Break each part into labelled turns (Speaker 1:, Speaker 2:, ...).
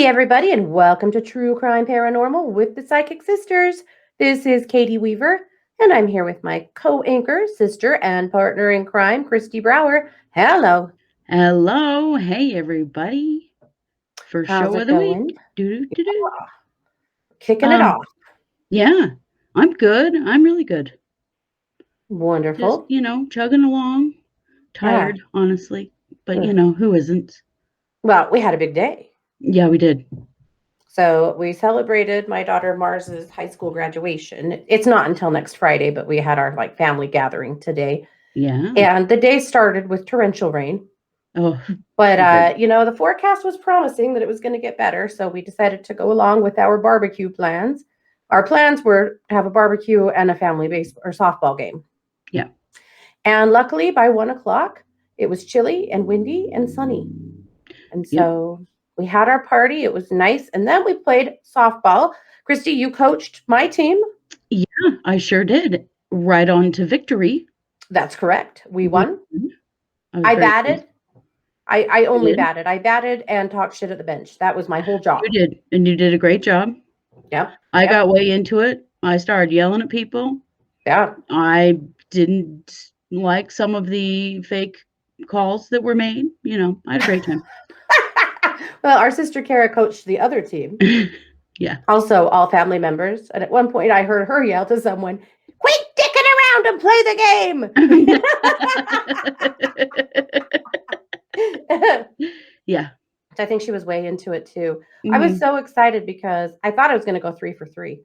Speaker 1: Hey, everybody, and welcome to True Crime Paranormal with the Psychic Sisters. This is Katie Weaver, and I'm here with my co anchor, sister, and partner in crime, Kristi Brower. Hello.
Speaker 2: Hello. Hey, everybody. First
Speaker 1: How's
Speaker 2: show
Speaker 1: it
Speaker 2: of the
Speaker 1: going?
Speaker 2: week. Do.
Speaker 1: Kicking it
Speaker 2: Um,
Speaker 1: off.
Speaker 2: yeah, I'm good. I'm really good. Just,
Speaker 1: Wonderful.
Speaker 2: chugging along.
Speaker 1: Yeah.
Speaker 2: Tired, honestly. But,
Speaker 1: Ugh.
Speaker 2: who isn't?
Speaker 1: Well, we had a big day.
Speaker 2: Yeah, we did.
Speaker 1: So we celebrated my daughter Mars's high school graduation. It's not until next Friday, but we had our family gathering today.
Speaker 2: Yeah.
Speaker 1: And the day started with torrential rain.
Speaker 2: Oh,
Speaker 1: But
Speaker 2: good.
Speaker 1: the forecast was promising that it was going to get better, so we decided to go along with our barbecue plans. Our plans were to have a barbecue and a family base or softball game.
Speaker 2: Yeah.
Speaker 1: And luckily, by 1 o'clock, it was chilly and windy and sunny. And
Speaker 2: Yep.
Speaker 1: so we had our party. It was nice, and then we played softball. Kristi, you coached my team.
Speaker 2: Yeah, I sure did. Right on to victory.
Speaker 1: That's correct. We
Speaker 2: We
Speaker 1: won.
Speaker 2: I was
Speaker 1: I
Speaker 2: very
Speaker 1: batted.
Speaker 2: pleased.
Speaker 1: I
Speaker 2: You
Speaker 1: only
Speaker 2: did.
Speaker 1: batted. I batted and talked shit at the bench. That was my whole
Speaker 2: You
Speaker 1: job.
Speaker 2: did. And you did a great job.
Speaker 1: Yep.
Speaker 2: I
Speaker 1: Yep.
Speaker 2: got way into it. I started yelling at people.
Speaker 1: Yeah.
Speaker 2: I didn't like some of the fake calls that were made. I had a great time.
Speaker 1: Well, our sister Kara coached the other team,
Speaker 2: Yeah.
Speaker 1: also all family members. And at one point, I heard her yell to someone, "Quit dicking around and play the game."
Speaker 2: Yeah.
Speaker 1: I think she was way into it too. I was
Speaker 2: Mhm.
Speaker 1: so excited because I thought I was going to go 3 for 3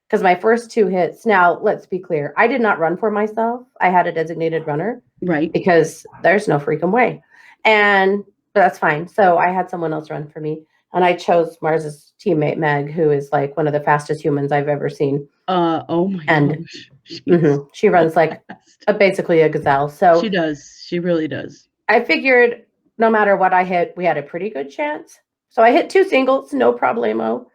Speaker 1: because my first two hits. Now, let's be clear, I did not run for myself. I had a designated runner
Speaker 2: Right.
Speaker 1: because there's no freaking way. And but that's fine. So I had someone else run for me. And I chose Mars's teammate, Meg, who is like one of the fastest humans I've ever seen.
Speaker 2: Oh my
Speaker 1: And
Speaker 2: gosh. She's
Speaker 1: she
Speaker 2: so
Speaker 1: runs like
Speaker 2: fast.
Speaker 1: basically a gazelle. So
Speaker 2: She does. She really does.
Speaker 1: I figured no matter what I hit, we had a pretty good chance. So I hit two singles, no problemo.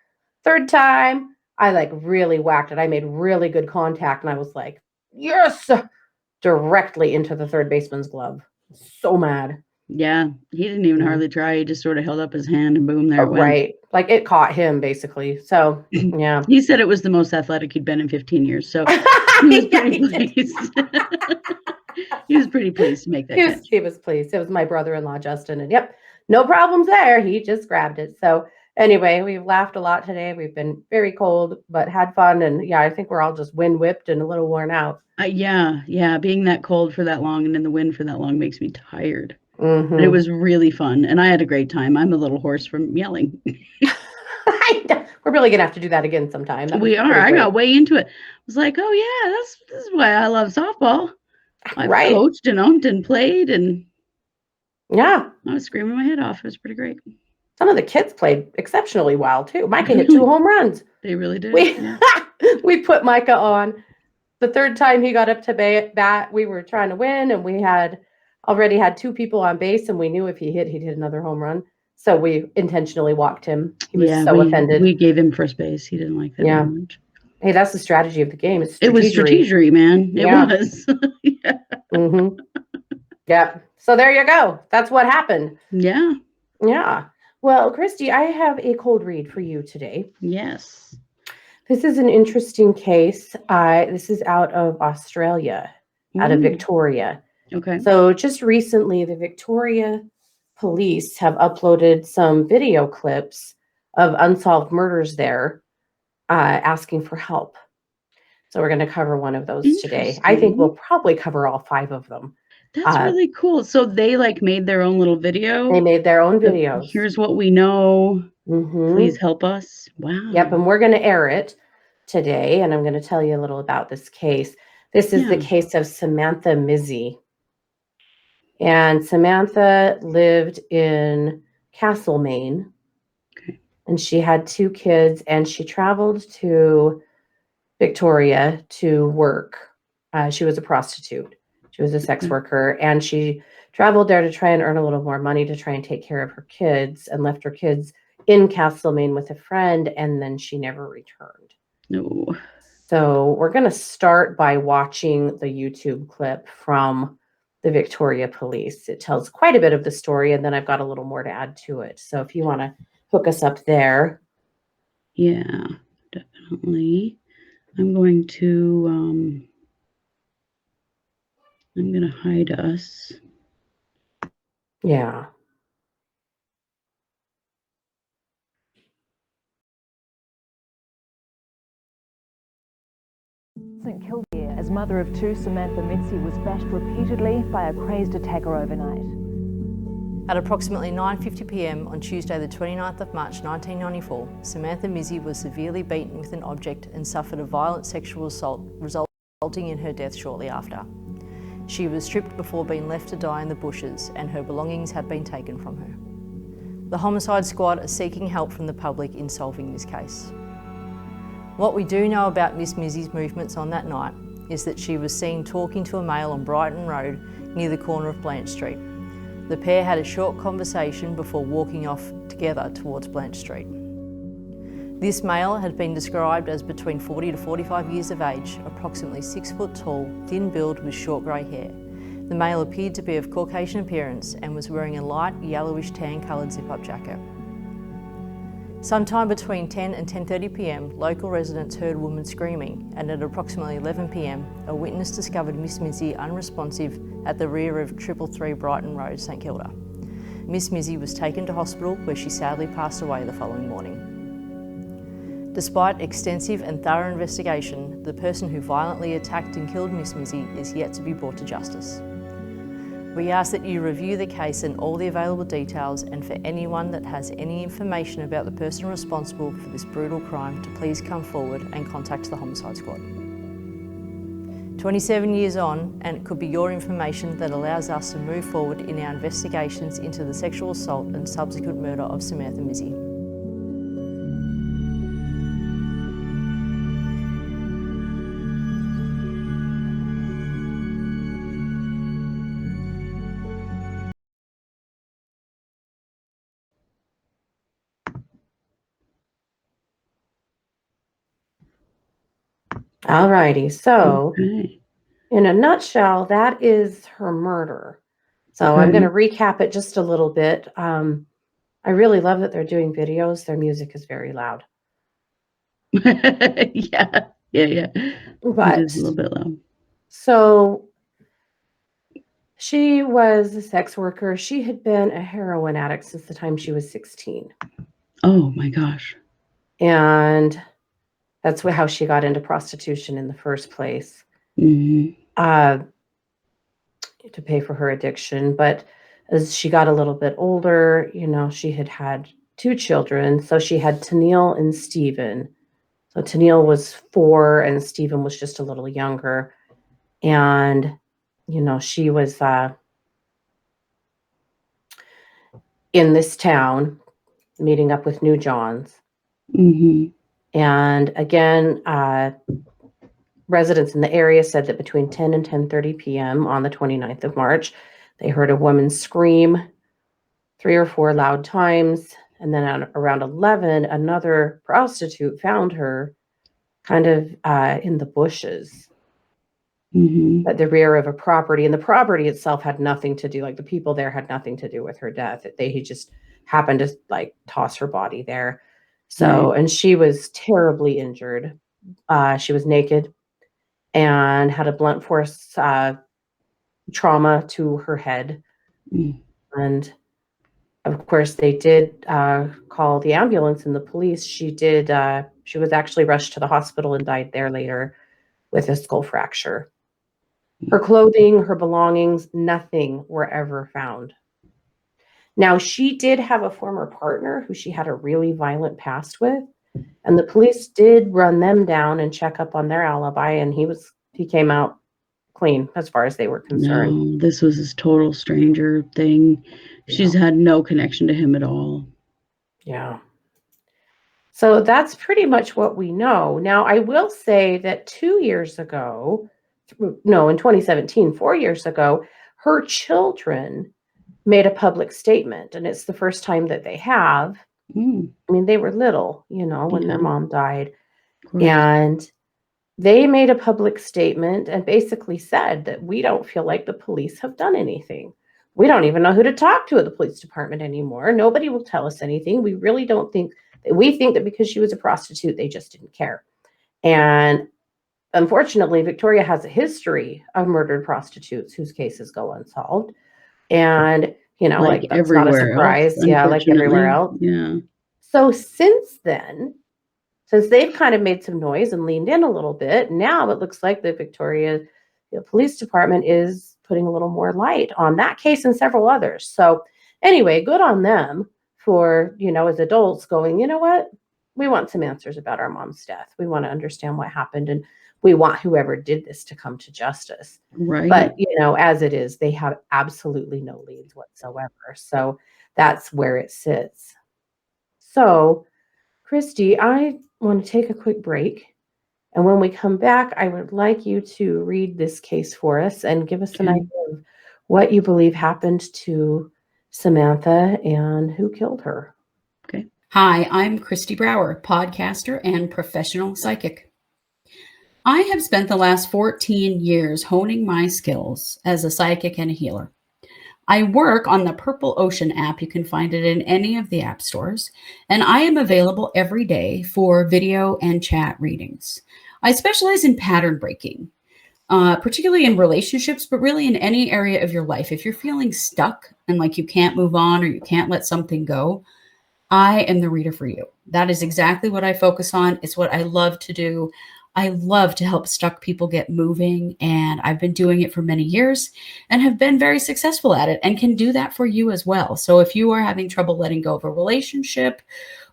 Speaker 1: Third time, I like really whacked it. I made really good contact and I was like, yes, directly into the third baseman's glove. So mad.
Speaker 2: Yeah. He didn't even
Speaker 1: Mm.
Speaker 2: hardly try. He just sort of held up his hand and boom, there it went.
Speaker 1: Right. Like it caught him basically. So, yeah.
Speaker 2: He said it was the most athletic he'd been in 15 years. So he was
Speaker 1: Yeah,
Speaker 2: pretty
Speaker 1: he did.
Speaker 2: pleased. He was pretty pleased to make that
Speaker 1: He was,
Speaker 2: catch.
Speaker 1: he was pleased. It was my brother-in-law, Justin. And yep, no problems there. He just grabbed it. So anyway, we've laughed a lot today. We've been very cold, but had fun. And yeah, I think we're all just wind whipped and a little worn out.
Speaker 2: Yeah. Being that cold for that long and in the wind for that long makes me tired. But it
Speaker 1: Mm-hmm.
Speaker 2: was really fun, and I had a great time. I'm a little hoarse from yelling.
Speaker 1: We're really gonna have to do that again sometime. That was
Speaker 2: We are.
Speaker 1: pretty
Speaker 2: I
Speaker 1: great.
Speaker 2: got way into it. I was like, "Oh yeah, this is why I love softball. I've
Speaker 1: Right.
Speaker 2: coached and owned and played, and
Speaker 1: Yeah.
Speaker 2: I was screaming my head off. It was pretty great.
Speaker 1: Some of the kids played exceptionally well too. Micah hit two
Speaker 2: Really,
Speaker 1: home runs.
Speaker 2: they really did.
Speaker 1: We
Speaker 2: Yeah.
Speaker 1: we put Micah on. The third time he got up to bat, we were trying to win, and we had already had two people on base, and we knew if he hit, he'd hit another home run. So we intentionally walked him. He was
Speaker 2: Yeah,
Speaker 1: so
Speaker 2: we
Speaker 1: offended.
Speaker 2: gave him first base. He didn't like that very
Speaker 1: Yeah.
Speaker 2: much.
Speaker 1: Hey, that's the strategy of the game. It's
Speaker 2: It was
Speaker 1: strategery.
Speaker 2: strategery, man. It
Speaker 1: Yeah.
Speaker 2: was. Yeah.
Speaker 1: Mm-hmm. Yep. So there you go. That's what happened.
Speaker 2: Yeah.
Speaker 1: Yeah. Well, Kristi, I have a cold read for you today.
Speaker 2: Yes.
Speaker 1: This is an interesting case. This is out of Australia, out of
Speaker 2: Ooh.
Speaker 1: Victoria.
Speaker 2: Okay.
Speaker 1: So just recently, the Victoria police have uploaded some video clips of unsolved murders there, asking for help. So we're going to cover one of those today. I think we'll
Speaker 2: Interesting.
Speaker 1: probably cover all five of them.
Speaker 2: That's really cool. So they like made their own little
Speaker 1: They
Speaker 2: video.
Speaker 1: made their own
Speaker 2: Of,
Speaker 1: videos.
Speaker 2: here's what we know.
Speaker 1: Mm-hmm.
Speaker 2: Please help us.
Speaker 1: Yep,
Speaker 2: Wow.
Speaker 1: and we're going to air it today, and I'm going to tell you a little about this case. This is the
Speaker 2: Yeah.
Speaker 1: case of Samantha Mizzi. And Samantha lived in Castlemaine,
Speaker 2: Okay.
Speaker 1: and she had two kids, and she traveled to Victoria to work. She was a prostitute. She was a sex
Speaker 2: Okay.
Speaker 1: worker, and she traveled there to try and earn a little more money to try and take care of her kids, and left her kids in Castlemaine with a friend, and then she never returned.
Speaker 2: No.
Speaker 1: So we're going to start by watching the YouTube clip from the Victoria police. It tells quite a bit of the story, and then I've got a little more to add to it. So if you want to hook us up there.
Speaker 2: Yeah, definitely. I'm going to hide us.
Speaker 1: Yeah.
Speaker 3: St Kilda, as mother of two, Samantha Mizzi was bashed repeatedly by a crazed attacker overnight.
Speaker 4: At approximately 9:50 p.m. on Tuesday the 29th of March 1994, Samantha Mizzi was severely beaten with an object and suffered a violent sexual assault, resulting in her death shortly after. She was stripped before being left to die in the bushes, and her belongings had been taken from her. The homicide squad are seeking help from the public in solving this case. What we do know about Miss Mizzi's movements on that night is that she was seen talking to a male on Brighton Road near the corner of Blanche Street. The pair had a short conversation before walking off together towards Blanche Street. This male had been described as between 40 to 45 years of age, approximately 6 foot tall, thin build with short grey hair. The male appeared to be of Caucasian appearance and was wearing a light yellowish tan coloured zip-up jacket. Sometime between 10 and 10:30 p.m, local residents heard a woman screaming, and at approximately 11 p.m, a witness discovered Miss Mizzi unresponsive at the rear of 333 Brighton Road, St Kilda. Miss Mizzi was taken to hospital, where she sadly passed away the following morning. Despite extensive and thorough investigation, the person who violently attacked and killed Miss Mizzi is yet to be brought to justice. We ask that you review the case and all the available details, and for anyone that has any information about the person responsible for this brutal crime to please come forward and contact the Homicide Squad. 27 years on, and it could be your information that allows us to move forward in our investigations into the sexual assault and subsequent murder of Samantha Mizzi.
Speaker 1: Alrighty. So,
Speaker 2: Okay.
Speaker 1: in a nutshell, that is her murder. So I'm going to recap it just a little bit. I really love that they're doing videos. Their music is very loud.
Speaker 2: Yeah. It
Speaker 1: But
Speaker 2: is a little bit loud.
Speaker 1: so she was a sex worker. She had been a heroin addict since the time she was 16.
Speaker 2: Oh my gosh.
Speaker 1: And that's how she got into prostitution in the first place.
Speaker 2: Mm-hmm.
Speaker 1: To pay for her addiction. But as she got a little bit older, she had had 2 children. So she had Tennille and Stephen. So Tennille was 4 and Stephen was just a little younger. And, she was in this town meeting up with New Johns.
Speaker 2: Mm-hmm.
Speaker 1: And again, residents in the area said that between 10 and 10:30 p.m. on the 29th of March, they heard a woman scream 3 or 4 loud times. And then at around 11, another prostitute found her kind of in the bushes at the rear of a property. And the property itself had nothing to do, like the people there had nothing to do with her death. He just happened to toss her body there. So,
Speaker 2: Right.
Speaker 1: and she was terribly injured. She was naked and had a blunt force trauma to her head. And of course, they did call the ambulance and the police. She was actually rushed to the hospital and died there later with a skull fracture. Her clothing, her belongings, nothing were ever found. Now, she did have a former partner who she had a really violent past with, and the police did run them down and check up on their alibi, and he came out clean as far as they were concerned.
Speaker 2: No, this was this total stranger thing. She's had no connection to him at all.
Speaker 1: Yeah. So that's pretty much what we know. Now, I will say that 2 years ago, no, in 2017, 4 years ago, her children made a public statement, and it's the first time that they have. I mean, they were little, when their mom died. And they made a public statement and basically said that we don't feel like the police have done anything. we don't even know who to talk to at the police department anymore. Nobody will tell us anything. We really don't think that we think that because she was a prostitute, they just didn't care. And unfortunately, Victoria has a history of murdered prostitutes whose cases go unsolved. And,
Speaker 2: Like
Speaker 1: that's not a
Speaker 2: everywhere else,
Speaker 1: surprise. Yeah, like everywhere
Speaker 2: unfortunately.
Speaker 1: else.
Speaker 2: Yeah.
Speaker 1: So since then, since they've kind of made some noise and leaned in a little bit, now it looks like the Victoria Police Department is putting a little more light on that case and several others. So anyway, good on them for, as adults going, you know what? We want some answers about our mom's death. We want to understand what happened, and we want whoever did this to come to justice.
Speaker 2: Right.
Speaker 1: But, as it is, they have absolutely no leads whatsoever. So that's where it sits. So, Kristi, I want to take a quick break. And when we come back, I would like you to read this case for us and give us an
Speaker 2: Okay.
Speaker 1: idea of what you believe happened to Samantha and who killed her.
Speaker 2: Okay.
Speaker 5: Hi, I'm Kristi Brower, podcaster and professional psychic. I have spent the last 14 years honing my skills as a psychic and a healer. I work on the Purple Ocean app. You can find it in any of the app stores. And I am available every day for video and chat readings. I specialize in pattern breaking, particularly in relationships, but really in any area of your life. If you're feeling stuck and like you can't move on or you can't let something go, I am the reader for you. That is exactly what I focus on. It's what I love to do. I love to help stuck people get moving, and I've been doing it for many years and have been very successful at it and can do that for you as well. So if you are having trouble letting go of a relationship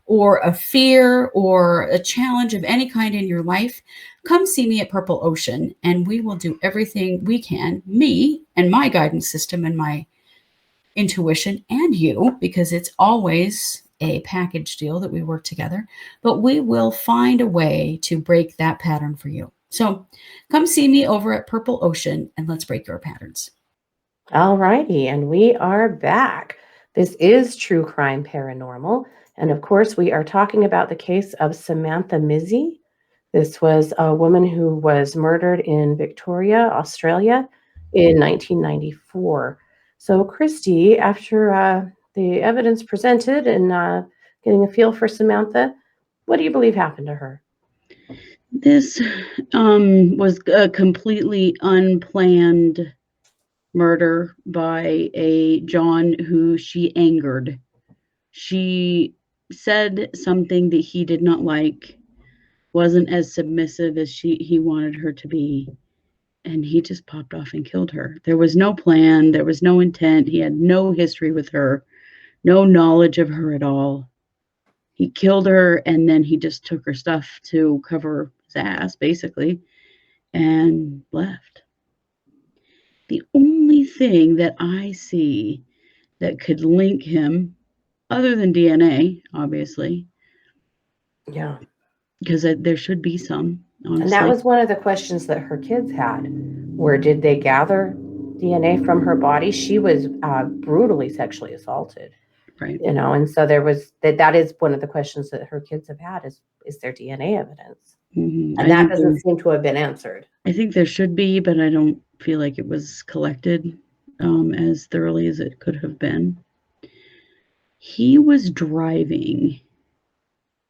Speaker 5: or a fear or a challenge of any kind in your life, come see me at Purple Ocean and we will do everything we can, me and my guidance system and my intuition and you, because it's always a package deal that we work together, but we will find a way to break that pattern for you. So come see me over at Purple Ocean and let's break your patterns.
Speaker 1: All righty, and we are back. This is True Crime Paranormal, and of course, we are talking about the case of Samantha Mizzi. This was a woman who was murdered in Victoria, Australia in 1994. So, Kristi, after the evidence presented and getting a feel for Samantha, what do you believe happened to her?
Speaker 2: This was a completely unplanned murder by a John who she angered. She said something that he did not like, wasn't as submissive as he wanted her to be, and he just popped off and killed her. There was no plan, there was no intent. He had no history with her, no knowledge of her at all. He killed her, and then he just took her stuff to cover his ass, basically, and left. The only thing that I see that could link him, other than DNA, obviously,
Speaker 1: Yeah.
Speaker 2: because there should be some, honestly.
Speaker 1: And that was one of the questions that her kids had. Where did they gather DNA from her body? She was brutally sexually assaulted.
Speaker 2: Right.
Speaker 1: And so there was that is one of the questions that her kids have had is there DNA evidence?
Speaker 2: Mm-hmm.
Speaker 1: And that doesn't seem to have been answered.
Speaker 2: I think there should be, but I don't feel like it was collected as thoroughly as it could have been. He was driving.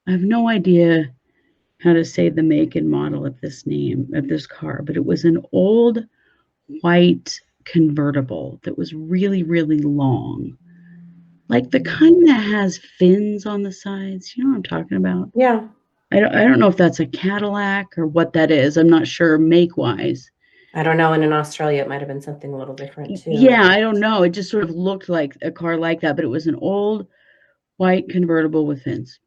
Speaker 2: I have no idea how to say the make and model of this car, but it was an old white convertible that was really, really long. Like the kind that has fins on the sides. You know what I'm talking about?
Speaker 1: Yeah.
Speaker 2: I don't know if that's a Cadillac or what that is. I'm not sure make-wise.
Speaker 1: I don't know. And in Australia, it might have been something a little different too.
Speaker 2: Yeah, I don't know. It just sort of looked like a car like that, but it was an old white convertible with fins.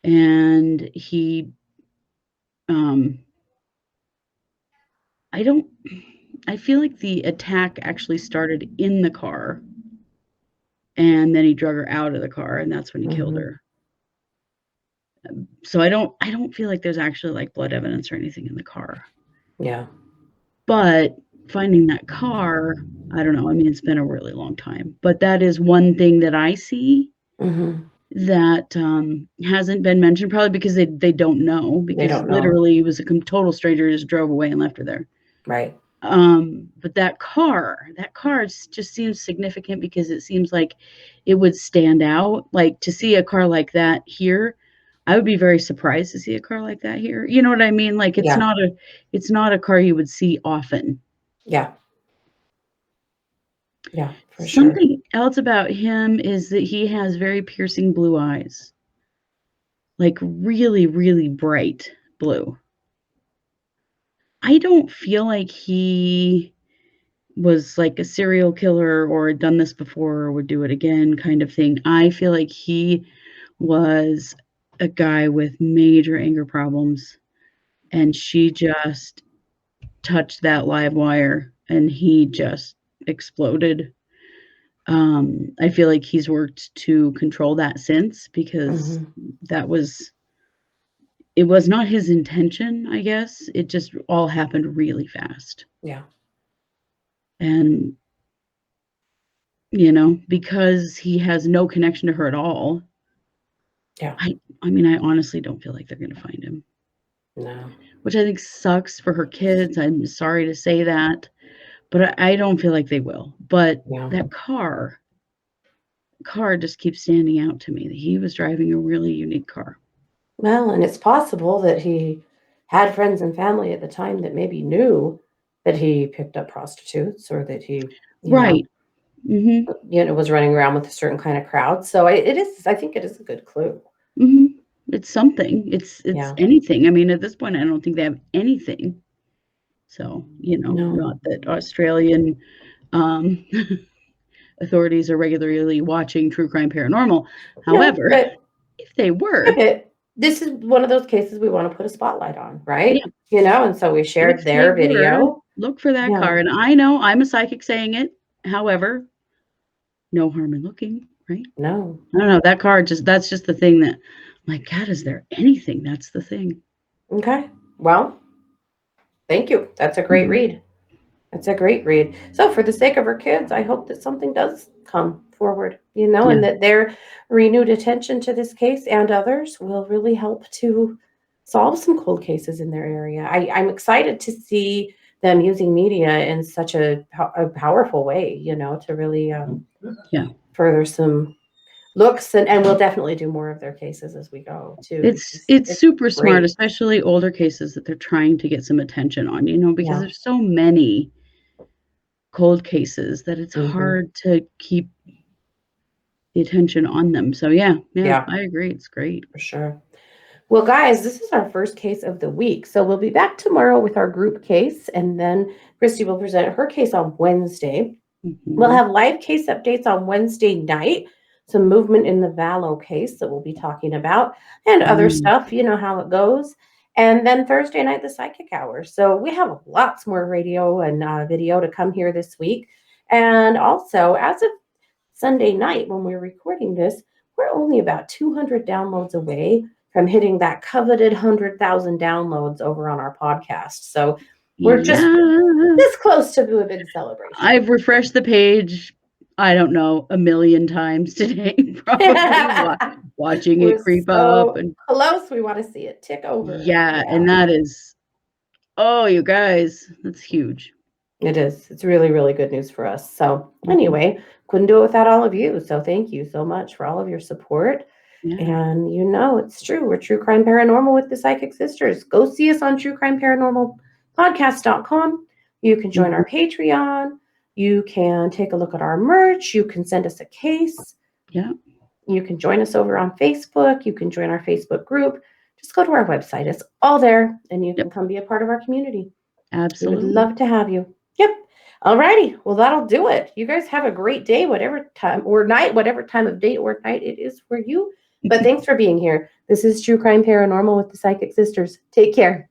Speaker 2: And he, I feel like the attack actually started in the car, and then he drug her out of the car, and that's when he killed her. So I don't feel like there's actually like blood evidence or anything in the car.
Speaker 1: Yeah.
Speaker 2: But finding that car, I don't know. I mean, it's been a really long time, but that is one thing that I see that hasn't been mentioned, probably because they don't know, because literally he was a total stranger, just drove away and left her there.
Speaker 1: Right.
Speaker 2: But that car just seems significant because it seems like it would stand out. Like to see a car like that here, I would be very surprised to see a car like that here. You know what I mean? Like it's not a car you would see often.
Speaker 1: Yeah. Yeah, for sure.
Speaker 2: Something else about him is that he has very piercing blue eyes. Like really, really bright blue. I don't feel like he was like a serial killer or had done this before or would do it again kind of thing. I feel like he was a guy with major anger problems, and she just touched that live wire and he just exploded. I feel like he's worked to control that since, because it was not his intention, I guess. It just all happened really fast.
Speaker 1: Yeah.
Speaker 2: And, because he has no connection to her at all.
Speaker 1: Yeah.
Speaker 2: I mean, I honestly don't feel like they're going to find him.
Speaker 1: No.
Speaker 2: Which I think sucks for her kids. I'm sorry to say that, but I don't feel like they will. But that car just keeps standing out to me, that he was driving a really unique car.
Speaker 1: Well, and it's possible that he had friends and family at the time that maybe knew that he picked up prostitutes, or that he,
Speaker 2: Right. Mm-hmm.
Speaker 1: Was running around with a certain kind of crowd. So I think it is a good clue.
Speaker 2: Mm-hmm. It's something. It's anything. I mean, at this point, I don't think they have anything. So, not that Australian authorities are regularly watching True Crime Paranormal. However, if they were,
Speaker 1: this is one of those cases we want to put a spotlight on, right? Yeah. And so we shared their video.
Speaker 2: Look for that car. And I know I'm a psychic saying it. However, no harm in looking, right?
Speaker 1: No.
Speaker 2: I don't know. That car that's just the thing that, my God, is there anything? That's the thing.
Speaker 1: Okay. Well, thank you. That's a great read. That's a great read. So for the sake of our kids, I hope that something does come forward, and that their renewed attention to this case and others will really help to solve some cold cases in their area. I'm excited to see them using media in such a powerful way, to really further some looks, and we'll definitely do more of their cases as we go too.
Speaker 2: It's super smart, especially older cases that they're trying to get some attention on, because there's so many cold cases that it's hard to keep the attention on them. So yeah, I agree. It's great.
Speaker 1: For sure. Well, guys, this is our first case of the week. So we'll be back tomorrow with our group case, and then Kristi will present her case on Wednesday. We'll have live case updates on Wednesday night, some movement in the Vallow case that we'll be talking about, and other stuff, how it goes. And then Thursday night, the Psychic Hour. So we have lots more radio and video to come here this week. And also, as of Sunday night, when we're recording this, we're only about 200 downloads away from hitting that coveted 100,000 downloads over on our podcast. So we're just this close to a big celebration.
Speaker 2: I've refreshed the page, I don't know, 1 million times today, probably watching it creep up. And
Speaker 1: close, we want to see it tick over.
Speaker 2: Yeah, and that is, you guys, that's huge.
Speaker 1: It is. It's really, really good news for us. So anyway, couldn't do it without all of you. So thank you so much for all of your support. Yeah. And it's true. We're True Crime Paranormal with the Psychic Sisters. Go see us on truecrimeparanormalpodcast.com. You can join our Patreon. You can take a look at our merch. You can send us a case.
Speaker 2: Yeah.
Speaker 1: You can join us over on Facebook. You can join our Facebook group. Just go to our website. It's all there, and you can come be a part of our community.
Speaker 2: Absolutely.
Speaker 1: We would love to have you. Yep. All righty. Well, that'll do it. You guys have a great day, whatever time or night, whatever time of day or night it is for you. But thanks for being here. This is True Crime Paranormal with the Psychic Sisters. Take care.